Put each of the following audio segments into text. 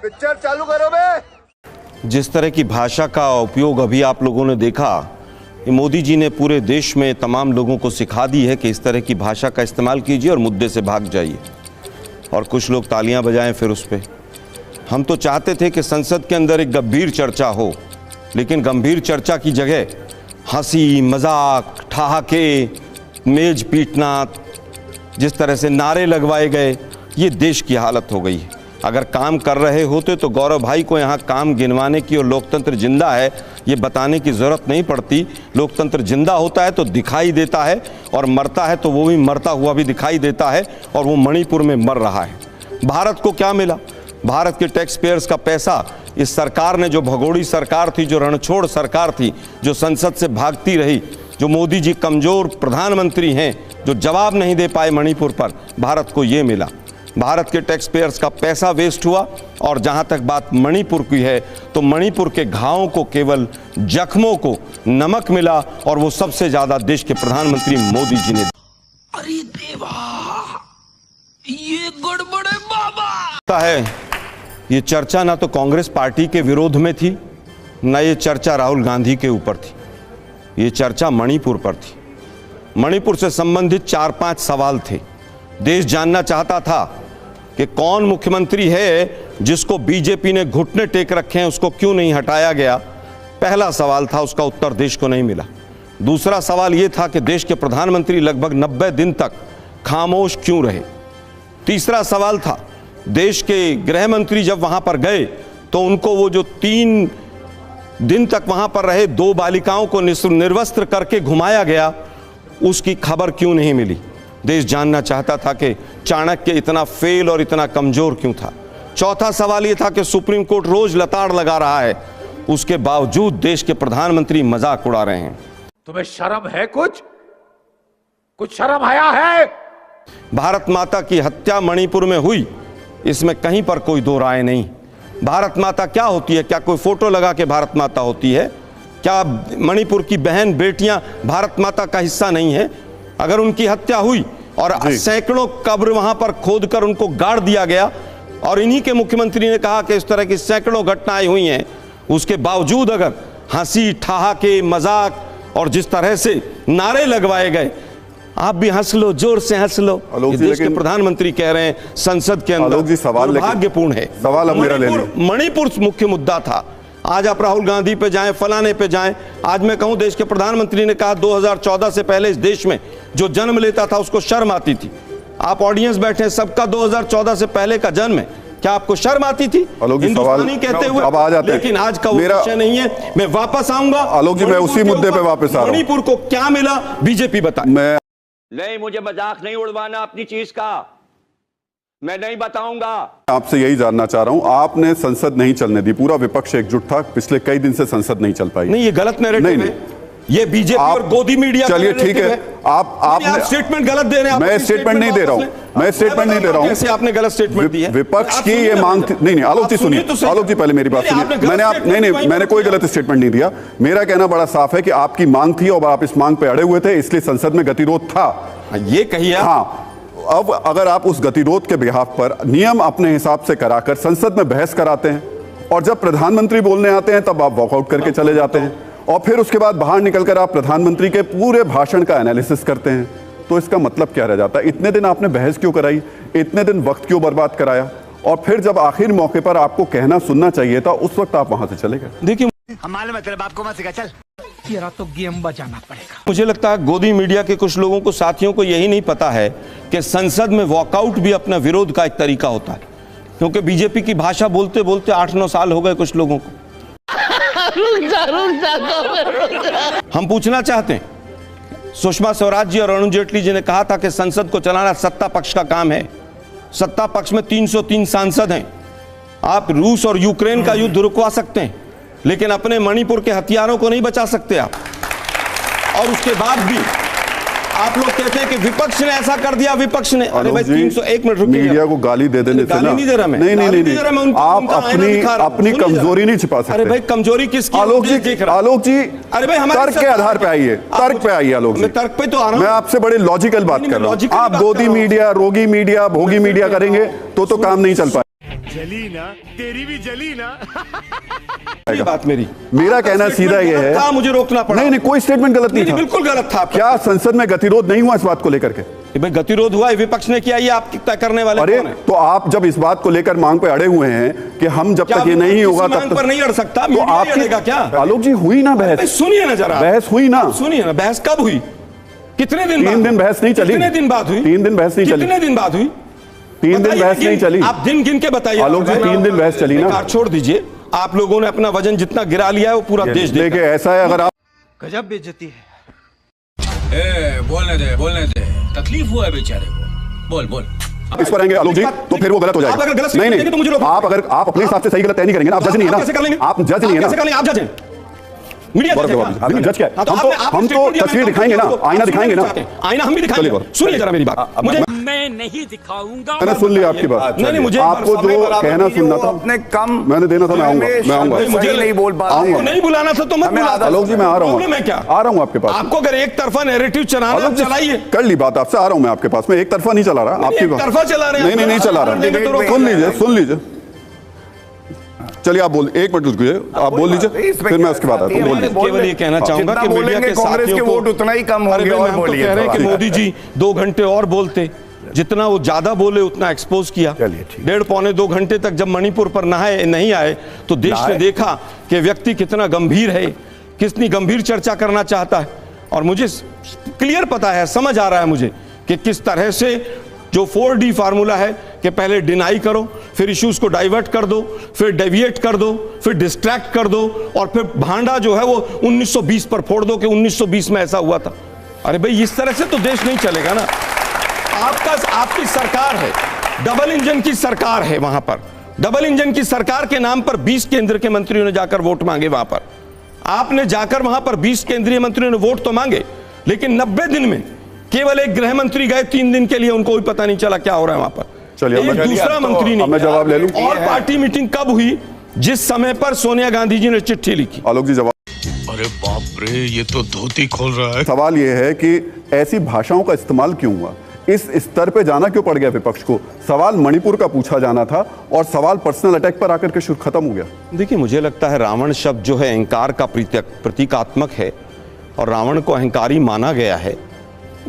Picture चालू करो बे। जिस तरह की भाषा का उपयोग अभी आप लोगों ने देखा, मोदी जी ने पूरे देश में तमाम लोगों को सिखा दी है कि इस तरह की भाषा का इस्तेमाल कीजिए और मुद्दे से भाग जाइए। और कुछ लोग तालियां बजाएं फिर उस पर। हम तो चाहते थे कि संसद के अंदर एक गंभीर चर्चा हो, लेकिन गंभीर चर्चा की जगह हंसी मजाक, ठहाके, मेज पीटना, जिस तरह से नारे लगवाए गए, ये देश की हालत हो गई है। अगर काम कर रहे होते तो गौरव भाई को यहाँ काम गिनवाने की और लोकतंत्र जिंदा है ये बताने की ज़रूरत नहीं पड़ती। लोकतंत्र जिंदा होता है तो दिखाई देता है, और मरता है तो वो भी मरता हुआ भी दिखाई देता है, और वो मणिपुर में मर रहा है। भारत को क्या मिला? भारत के टैक्स पेयर्स का पैसा इस सरकार ने, जो भगोड़ी सरकार थी, जो रणछोड़ सरकार थी, जो संसद से भागती रही, जो मोदी जी कमज़ोर प्रधानमंत्री हैं, जो जवाब नहीं दे पाए मणिपुर पर, भारत को ये मिला। भारत के टैक्स पेयर्स का पैसा वेस्ट हुआ। और जहां तक बात मणिपुर की है तो मणिपुर के घावों को, केवल जख्मों को नमक मिला, और वो सबसे ज्यादा देश के प्रधानमंत्री मोदी जी ने। अरे देवा, ये गड़बड़ है बाबा। है ये चर्चा ना तो कांग्रेस पार्टी के विरोध में थी, ना ये चर्चा राहुल गांधी के ऊपर थी, ये चर्चा मणिपुर पर थी। मणिपुर से संबंधित 4-5 सवाल थे। देश जानना चाहता था कि कौन मुख्यमंत्री है जिसको बीजेपी ने घुटने टेक रखे हैं, उसको क्यों नहीं हटाया गया। पहला सवाल था, उसका उत्तर देश को नहीं मिला। दूसरा सवाल यह था कि देश के प्रधानमंत्री लगभग 90 दिन तक खामोश क्यों रहे। तीसरा सवाल था, देश के गृह मंत्री जब वहां पर गए तो उनको वो जो 3 दिन तक वहां पर रहे 2 बालिकाओं को निर्वस्त्र करके घुमाया गया, उसकी खबर क्यों नहीं मिली। देश जानना चाहता था कि चाणक्य इतना फेल और इतना कमजोर क्यों था। चौथा सवाल यह था कि सुप्रीम कोर्ट रोज लताड़ लगा रहा है, उसके बावजूद देश के प्रधानमंत्री मजाक उड़ा रहे हैं। तुम्हें शर्म है? कुछ शर्म आया है? भारत माता की हत्या मणिपुर में हुई, इसमें कहीं पर कोई दो राय नहीं। भारत माता क्या होती है? क्या कोई फोटो लगा के भारत माता होती है? क्या मणिपुर की बहन बेटियां भारत माता का हिस्सा नहीं है? अगर उनकी हत्या हुई और सैकड़ों कब्र वहां पर खोदकर उनको गाड़ दिया गया, और इन्हीं के मुख्यमंत्री ने कहा कि इस तरह की सैकड़ों घटनाएं हुई हैं, उसके बावजूद अगर हंसी ठहाके मजाक और जिस तरह से नारे लगवाए गए, आप भी हंस लो, जोर से हंस लो, देश के प्रधानमंत्री कह रहे हैं संसद के अंदर, दुर्भाग्यपूर्ण है। सवाल मणिपुर मुख्य मुद्दा था। आज आप राहुल गांधी पे जाएं, फलाने पे जाएं। आज मैं कहूं, देश के प्रधानमंत्री ने कहा 2014 से पहले इस देश में जो जन्म लेता था उसको शर्म आती थी। आप ऑडियंस बैठे, सबका 2014 से पहले का जन्म है, क्या आपको शर्म आती थी हिंदुस्तानी कहते हुए? अब आ जाते लेकिन आज का वो विषय नहीं है। मैं वापस आऊंगा। आलोक जी, मैं उसी मुद्दे पे वापस आ रहा हूं। मणिपुर को क्या मिला, बीजेपी बताए। नहीं, मुझे मजाक नहीं उड़वाना अपनी चीज का, मैं नहीं बताऊंगा। आपसे यही जानना चाह रहा हूं, आपने संसद नहीं चलने दी, पूरा विपक्ष एकजुट था, पिछले कई दिन से संसद नहीं चल पाई। नहीं, ये गलत नैरेटिव है, ये बीजेपी और गोदी मीडिया। चलिए ठीक है, आप स्टेटमेंट गलत दे रहे हैं। मैं स्टेटमेंट नहीं दे रहा हूं, मैं स्टेटमेंट नहीं दे रहा हूं। कैसे आपने गलत स्टेटमेंट दी है? विपक्ष की ये मांग थी। नहीं, आलोक जी सुनिए, आलोक जी पहले मेरी बात सुनिए। मैंने कोई गलत स्टेटमेंट नहीं दिया। मेरा कहना बड़ा साफ है कि आपकी मांग थी और आप इस मांग पे अड़े हुए थे, इसलिए संसद में गतिरोध था। ये कहिए। हाँ, अब अगर आप उस गतिरोध के बिहाफ पर नियम अपने हिसाब से कराकर संसद में बहस कराते हैं, और जब प्रधानमंत्री बोलने आते हैं तब आप वॉकआउट करके चले जाते हैं, और फिर उसके बाद बाहर निकलकर आप प्रधानमंत्री के पूरे भाषण का एनालिसिस करते हैं, तो इसका मतलब क्या रह जाता है? इतने दिन आपने बहस क्यों कराई? इतने दिन वक्त क्यों बर्बाद कराया? और फिर जब आखिर मौके पर आपको कहना सुनना चाहिए था, उस वक्त आप वहां से चले गए। देखिए, हमारे मतलब आपको मत सिखा, चल तेरा तो गेम बजाना पड़ेगा। मुझे लगता है गोदी मीडिया के कुछ लोगों को, साथियों को यही नहीं पता है कि संसद में वॉकआउट भी अपना विरोध का एक तरीका होता है, क्योंकि बीजेपी की भाषा बोलते बोलते 8-9 साल हो गए कुछ लोगों को। हम पूछना चाहते हैं, सुषमा स्वराज जी और अरुण जेटली जी ने कहा था कि संसद को चलाना सत्ता पक्ष का काम है। सत्ता पक्ष में 303 सांसद हैं। आप रूस और यूक्रेन का युद्ध रुकवा सकते हैं, लेकिन अपने मणिपुर के हथियारों को नहीं बचा सकते आप। और उसके बाद भी आप लोग कहते हैं कि विपक्ष ने ऐसा कर दिया, विपक्ष ने। अरे भाई 301 मिनट रुकिए। मीडिया को गाली दे देने से ना, नहीं दे रहा मैं, नहीं, आप अपनी कमजोरी नहीं छिपा सकते। अरे भाई कमजोरी किसकी? आलोक जी, अरे भाई तर्क के आधार पे आइए, तर्क पे आइए आलोक जी। तर्क पे तो आ रहा हूं। मैं आपसे बड़े लॉजिकल बात कर रहा हूं। आप गोदी मीडिया, रोगी मीडिया, भोगी मीडिया करेंगे तो काम नहीं चल पाएगा। जली ना, तेरी भी जली ना। ये बात मेरी, मेरा कहना सीधा ये है, था मुझे रोकना पड़ा। नहीं कोई स्टेटमेंट गलत नहीं था, बिल्कुल गलत था। क्या संसद में गतिरोध नहीं हुआ इस बात को लेकर के? भाई गतिरोध हुआ, विपक्ष ने किया, ये आप तय करने वाले अरे कौन है? तो आप जब इस बात को लेकर मांग पे अड़े हुए हैं कि हम जब तक ये नहीं होगा तब तक पर नहीं अड़ सकता, तो आपकी क्या? आलोक जी हुई ना बहस, सुनिए ना जरा, बहस हुई ना, सुनिए ना, बहस कब हुई? कितने दिन? 3 दिन बहस नहीं चली। कितने दिन बाद हुई? 3 दिन बहस नहीं चली। कितने दिन बाद हुई? 3 दिन बहस नहीं चली। आप दिन गिन के बताइए आलोक जी, 3 दिन बहस चली ना। छोड़ दीजिए, आप लोगों ने अपना वजन जितना गिरा लिया है वो पूरा देश देखिए ऐसा है, अगर आप गजब बेइज्जती है। बोलने दे, तकलीफ हुआ है बेचारे को। बोल। इस पर आएंगे आलोक जी तो फिर वो गलत हो आप अगर जाएगा। गलत नहीं तो मुझे रोको। आप अगर आप अपने हिसाब से सही गलत तय नहीं करेंगे ना, आप जज नहीं है ना, आप जज नहीं है ना, आप जज हैं, मीडिया जज क्या है? हम तो तस्वीर दिखाएंगे ना, आईना दिखाएंगे ना, आईना हम भी दिखाएंगे। सुनिए जरा मेरी बात, मुझे मैं नहीं दिखाऊंगा। मैंने सुन लिया आपकी बात। नहीं मुझे आपको जो कहना सुनना था अपने कम मैंने देना था, मैं आऊंगा मुझे नहीं बोल पा रहा हूं। नहीं बुलाना था तो मत बुला। आलोक जी मैं आ रहा हूँ, मैं क्या आ रहा हूँ आपके पास। आपको अगर एक तरफा नैरेटिव चलाना है चलाइए, कर ली बात आपसे, आ रहा हूँ मैं आपके पास में, एक तरफा नहीं चला रहा आपकी बात, तरफा चला रहे हैं। नहीं चला रहा, सुन लीजिए चलिए आप बोल, एक मिनट रुकिए, आप बोल लीजिए फिर मैं उसके बाद आता हूं। केवल ये कहना चाहूंगा कि मीडिया के कांग्रेस के वोट उतना ही कम होंगे। और बोलिए, कह रहे हैं कि मोदी जी 2 घंटे और बोलते, जितना वो ज्यादा बोले उतना एक्सपोज किया। 1.5-2 घंटे तक जब मणिपुर पर नहीं आए तो देश ने देखा कि व्यक्ति कितना गंभीर है, कितनी गंभीर चर्चा करना चाहता है। और मुझे क्लियर पता है, समझ आ रहा है मुझे कि किस तरह से जो 4D फार्मूला है कि पहले डिनाई करो, फिर इश्यूज को डाइवर्ट कर दो, फिर डेविएट कर दो, फिर डिस्ट्रैक्ट कर दो, और फिर भांडा जो है वो 1920 पर फोड़ दो कि 1920 में ऐसा हुआ था। अरे भाई इस तरह से तो देश नहीं चलेगा ना। आपकी सरकार है, डबल इंजन की सरकार है, वहां पर डबल इंजन की सरकार के नाम पर 20 केंद्र के मंत्रियों ने जाकर वोट मांगे। वहां पर आपने जाकर वहां पर 20 केंद्रीय मंत्रियों ने वोट तो मांगे, लेकिन 90 दिन में केवल एक गृह मंत्री गए 3 दिन के लिए, उनको भी पता नहीं चला क्या हो रहा है वहां पर। चलिए दूसरा मंत्री नहीं, मैं जवाब ले लूं। और पार्टी मीटिंग कब हुई? जिस समय पर सोनिया गांधी जी ने चिट्ठी लिखी। आलोक जी जवाब। अरे बाप रे, ये तो धोती खोल रहा है। सवाल ये है कि ऐसी भाषाओं का इस्तेमाल क्यों हुआ, इस स्तर पे जाना क्यों पड़ गया विपक्ष को? सवाल मणिपुर का पूछा जाना था और सवाल पर्सनल अटैक पर आकर के शुरू खत्म हो गया। देखिए मुझे लगता है रावण शब्द जो है अहंकार का प्रतीकात्मक है, और रावण को अहंकारी माना गया है,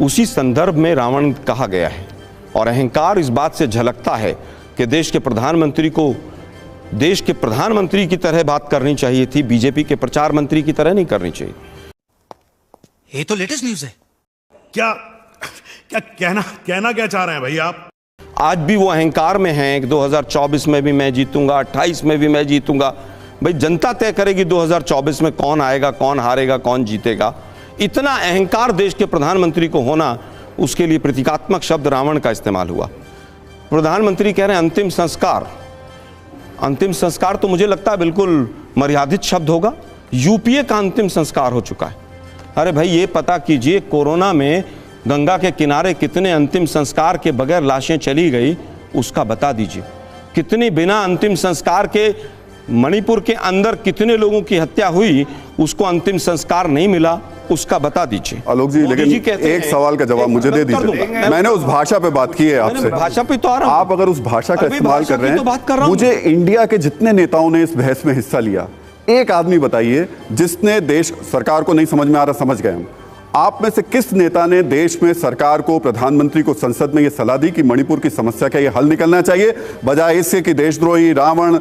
उसी संदर्भ में रावण कहा गया है। और अहंकार इस बात से झलकता है कि देश के प्रधानमंत्री को देश के प्रधानमंत्री की तरह बात करनी चाहिए थी, बीजेपी के प्रचार मंत्री की तरह नहीं करनी चाहिए। ये तो लेटेस्ट न्यूज़ है। क्या कहना क्या चाह रहे हैं भाई आप? आज भी वो अहंकार में हैं कि 2024 में भी मैं जीतूंगा, 28 में भी मैं जीतूंगा। भाई जनता तय करेगी 2024 में कौन आएगा, कौन हारेगा, कौन जीतेगा। इतना अहंकार देश के प्रधानमंत्री को होना, उसके लिए प्रतीकात्मक शब्द रावण का इस्तेमाल हुआ। प्रधानमंत्री कह रहे हैं अंतिम संस्कार। अंतिम संस्कार तो मुझे लगता है बिल्कुल मर्यादित शब्द होगा। यूपीए का अंतिम संस्कार हो चुका है। अरे भाई ये पता कीजिए कोरोना में गंगा के किनारे कितने अंतिम संस्कार के बगैर लाशें चली गई, उसका बता दीजिए। कितनी बिना अंतिम संस्कार के मणिपुर के अंदर कितने लोगों की हत्या हुई, उसको अंतिम संस्कार नहीं मिला, उसका बता दीजिए। आलोक जी लेकिन एक सवाल का जवाब मुझे दे दीजिए। मैंने उस भाषा पे बात की है आपसे, भाषा पे तो आ रहा हूं। आप अगर उस भाषा का इस्तेमाल कर रहे हैं, मुझे इंडिया के जितने नेताओं ने इस बहस में हिस्सा लिया, एक आदमी बताइए जिसने देश सरकार को नहीं समझ में आ रहा, समझ गए हम, आप में से किस नेता ने देश में सरकार को, प्रधानमंत्री को, संसद में यह सलाह दी कि मणिपुर की समस्या का यह हल निकलना चाहिए, बजाय इसके कि देशद्रोही, रावण,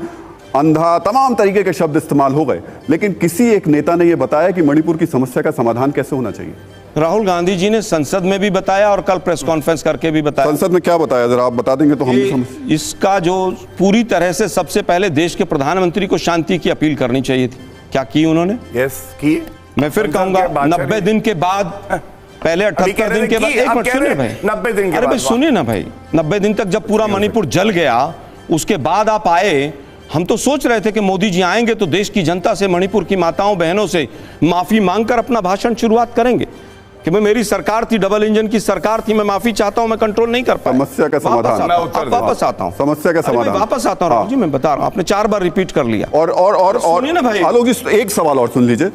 अंधा, तमाम तरीके के शब्द इस्तेमाल हो गए, लेकिन किसी एक नेता ने यह बताया कि मणिपुर की समस्या का समाधान कैसे होना चाहिए? राहुल गांधी जी ने संसद में भी बताया और कल प्रेस कॉन्फ्रेंस करके भी बताया। संसद में क्या बताया, जरा आप बता देंगे तो हम भी समझ। इसका जो पूरी तरह से सबसे पहले देश के प्रधानमंत्री को शांति की अपील करनी चाहिए थी। क्या की उन्होंने? यस की। मैं फिर कहूंगा 90 दिन के बाद, पहले 78 दिन के बाद, एक मिनट सुनिए भाई, 90 दिन के बाद, अरे भाई सुनिए ना भाई, 90 दिन तक जब पूरा मणिपुर जल गया, उसके बाद आप आए। हम तो सोच रहे थे कि मोदी जी आएंगे तो देश की जनता से, मणिपुर की माताओं बहनों से माफी मांगकर अपना भाषण शुरुआत करेंगे कि मैं, मेरी सरकार थी, डबल इंजन की सरकार थी, मैं माफी चाहता हूं, मैं कंट्रोल नहीं कर पाया। समस्या का समाधान वापस आता हूं, समस्या का समाधान वापस आता हूं। जी मैं बता रहा हूं, आपने 4 बार रिपीट कर लिया। और सुनिए ना भाई, आलोक जी एक सवाल और सुन लीजिए।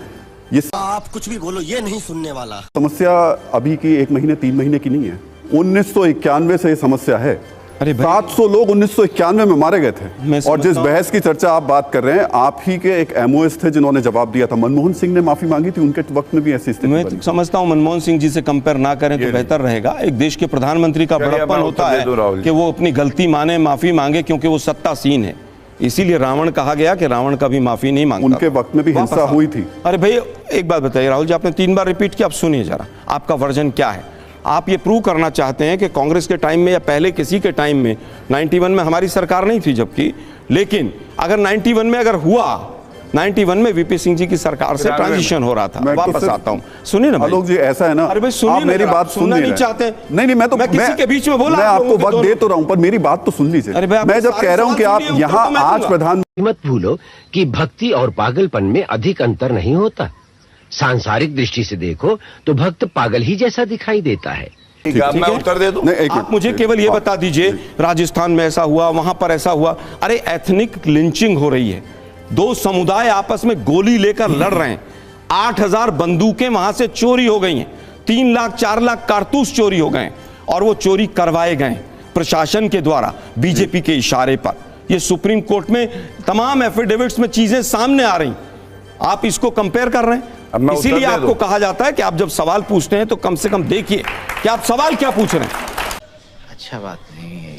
ये आप कुछ भी बोलो, ये नहीं सुनने वाला। समस्या अभी की 1 महीने 3 महीने की नहीं है, 1991 से ये समस्या है। अरे भाई- 700 लोग 1991 में मारे गए थे। मैं और जिस समझता हूं- बहस की चर्चा आप बात कर रहे हैं, आप ही के एक एमओएस थे जिन्होंने जवाब दिया था। मनमोहन सिंह ने माफी मांगी थी, उनके वक्त में भी ऐसी स्थिति मैं बनी। समझता हूं मनमोहन सिंह जी से कंपेयर ना करें तो बेहतर रहेगा। एक देश के प्रधानमंत्री का चलिए, बड़प्पन मैं होता उत्तर दे है दूं राहुल जी। कि वो अपनी गलती माने, माफी मांगे, क्योंकि वो सत्तासीन है। इसीलिए रावण कहा गया कि रावण कभी माफी नहीं मांगता। उनके वक्त में भी वापस हिंसा आओ। हुई थी। अरे भाई एक बात बताइए राहुल जी, आपने 3 बार रिपीट किया, आप सुनिए जरा, आपका वर्जन क्या है? आप ये प्रूव करना चाहते हैं कि कांग्रेस के टाइम में या पहले किसी के टाइम में 91 में हमारी सरकार नहीं थी जबकि, लेकिन अगर 91 में अगर हुआ, 91 में वीपी सिंह जी की सरकार से ट्रांजिशन हो रहा था। मैं तो वापस सिर्फ- आता हूं, सुनिए ना भाई। आलोक जी, ऐसा है ना, अरे भाई सुनिए आप ना मेरी जरा, बात आप सुन सुनना नहीं रहे। चाहते? नहीं, मैं तो किसी के बीच में बोला, मैं आप आपको लोगों के वक्त दोनों- दे तो रहा हूं, पर मेरी बात तो सुन लीजिए। अरे भाई, मैं आपको जब कह रहा हूं कि सारे आप सवाल यहाँ सुनिए, उत्तर तो मैं आज दूंगा। प्रधान मत भूलो कि भक्ति और पागलपन में अधिक अंतर नहीं होता। सांसारिक दृष्टि से देखो तो भक्त पागल ही जैसा दिखाई देता है। ठीक है, अब मैं है? उत्तर दे दूं। नहीं, एक आप मिनट, मुझे एक केवल ये मिनट। बता दीजिए, राजस्थान में ऐसा हुआ, वहां पर ऐसा हुआ। अरे एथनिक लिंचिंग हो रही है, 2 समुदाय आपस में गोली लेकर लड़ रहे हैं, 8000 बंदूकें वहां से चोरी हो गई हैं, 3 लाख 4 लाख कारतूस चोरी हो गए, और वो चोरी करवाए गए प्रशासन के द्वारा, बीजेपी के इशारे पर। ये सुप्रीम कोर्ट में तमाम एफिडेविट्स में चीजें सामने आ रही, आप इसको कंपेयर कर रहे अब हैं। मैं उत्तर इसीलिए दे आपको दूं। कहा जाता है कि आप जब सवाल पूछते हैं तो कम से कम देखिए कि आप सवाल क्या पूछ रहे हैं। अच्छा बात नहीं है।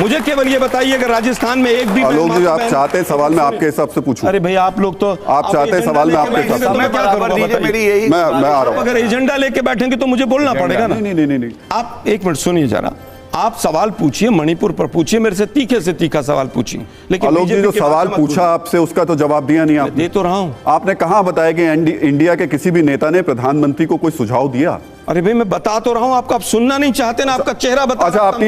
मुझे केवल ये बताइए, अगर राजस्थान में एक भी आलोक जी, आप बहन- चाहते हैं सवाल मैं आपके हिसाब से पूछूं? अरे भाई आप लोग तो आप चाहते हैं सवाल में आपके बैठेंगे हिसाब तो से? मैं क्या बराबर करूंगा दीजिए, बताइए? मेरी यही मैं आ रहा आप हूं। अगर एजेंडा लेके बैठेंगे तो मुझे बोलना पड़ेगा ना। नहीं नहीं नहीं नहीं। आप एक मिनट सुनिए जरा, आप सवाल पूछिए, मणिपुर पर पूछिए, मेरे से तीखे से तीखा सवाल पूछिए। लेकिन आलोक जी, बीजेपी जो के बारे सवाल में मत पूछा बोलिए। आपसे उसका तो जवाब दिया नहीं दे आपने। तो रहा हूं। आपने कहां बताया कि इंडिया के किसी भी नेता ने प्रधानमंत्री को कोई सुझाव दिया? अरे भाई मैं बता तो रहा हूं, आपका आप सुनना नहीं चाहते ना, आपका चेहरा बता। अच्छा, आप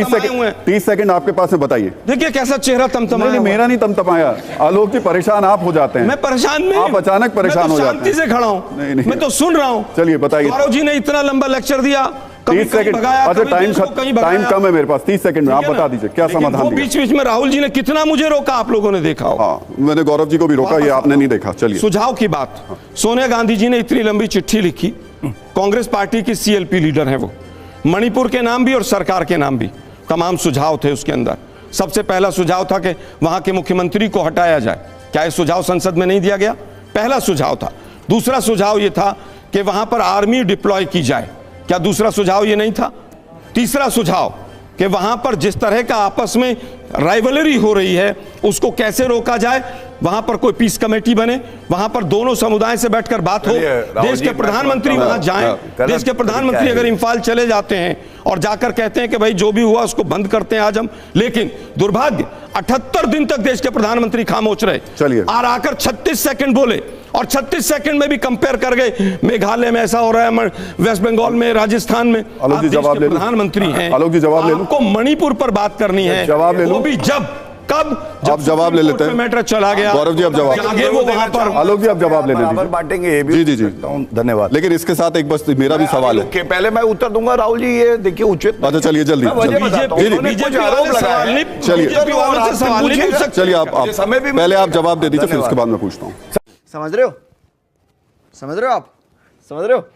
30 सेकंड आपके पास है, बताइए। देखिए कैसा चेहरा तमतमाया नहीं, हुआ है। मेरा नहीं तमतमाया। आलोक जी, परेशान आप हो जाते हैं। मैं परेशान नहीं, आप अचानक परेशान हो जाते हैं। शांति से खड़ा हूं, नहीं, नहीं। मैं तो सुन रहा हूं। चलिए, बताइए। गौरव जी ने इतना लंबा लेक्चर दिया, कभी 30 सेकंड। भगाया, अच्छा, कभी देश को कहीं भगाया। टाइम कम है मेरे पास, 30 सेकंड में आप ठीक है बता ना? दीजिए क्या लेकिन समाधान वो दिया। बीच बीच में राहुल जी ने कितना मुझे रोका, आप लोगों ने देखा हो। हाँ, मैंने गौरव जी को भी रोका, ये आपने नहीं देखा। चलिए, सुझाव की बात, सोनिया गांधी जी ने इतनी लंबी चिट्ठी लिखी, कांग्रेस पार्टी की सीएलपी लीडर हैं वो, मणिपुर के नाम भी और सरकार के नाम भी, तमाम सुझाव थे उसके अंदर। सबसे पहला सुझाव था कि वहां के मुख्यमंत्री को हटाया जाए। क्या यह सुझाव संसद में नहीं दिया गया? पहला सुझाव था। दूसरा सुझाव यह था कि वहां पर आर्मी डिप्लॉय की जाए। क्या दूसरा सुझाव यह नहीं था? तीसरा सुझाव कि वहां पर जिस तरह का आपस में राइवलरी हो रही है उसको कैसे रोका जाए, वहां पर कोई पीस कमेटी बने, वहां पर दोनों समुदाय से बैठकर बात हो, देश के प्रधानमंत्री वहां जाएं। देश के प्रधानमंत्री अगर इंफाल चले जाते हैं और जाकर कहते हैं कि भाई जो भी हुआ उसको बंद करते हैं आज हम, लेकिन दुर्भाग्य 78 दिन तक देश के प्रधानमंत्री खामोश रहे। चलिए, और आकर 36 सेकंड बोले, और 36 सेकंड में भी कंपेयर कर गए, मेघालय में ऐसा हो रहा है, वेस्ट बंगाल में, राजस्थान में। आलोक जी, आप देश जवाब के ले लूं? प्रधानमंत्री हैं, आलोक जी, जवाब ले लूं? आपको मणिपुर पर बात करनी है, जवाब ले लूं? वो भी जब आप जवाब ले लेते हैं। मैटर चला गया, गौरव जी, आप जवाब आगे वो वहां पर। आलोक जी, आप जवाब लेने बराबर दीजिए। बांटेंगे, ये भी जी जी जी, धन्यवाद। लेकिन इसके साथ एक बस मेरा भी सवाल है। पहले मैं उत्तर दूंगा राहुल जी, ये देखिए उचित। अच्छा, चलिए जल्दी मैं वजह जल्दी। बताता हूं। जी, जी। उन्होंने कुछ बीजेपी आरोप वाले लगाए सवाल हैं। नहीं- चलिए। बीजेपी वालों से सवाल नहीं पूछ सकते। चलिए, आप समय भी पहले आप जवाब दे दीजिए, फिर धन्यवाद। उसके बाद मैं पूछता हूँ। समझ रहे हो? समझ रहे हो आप? समझ रहे हो?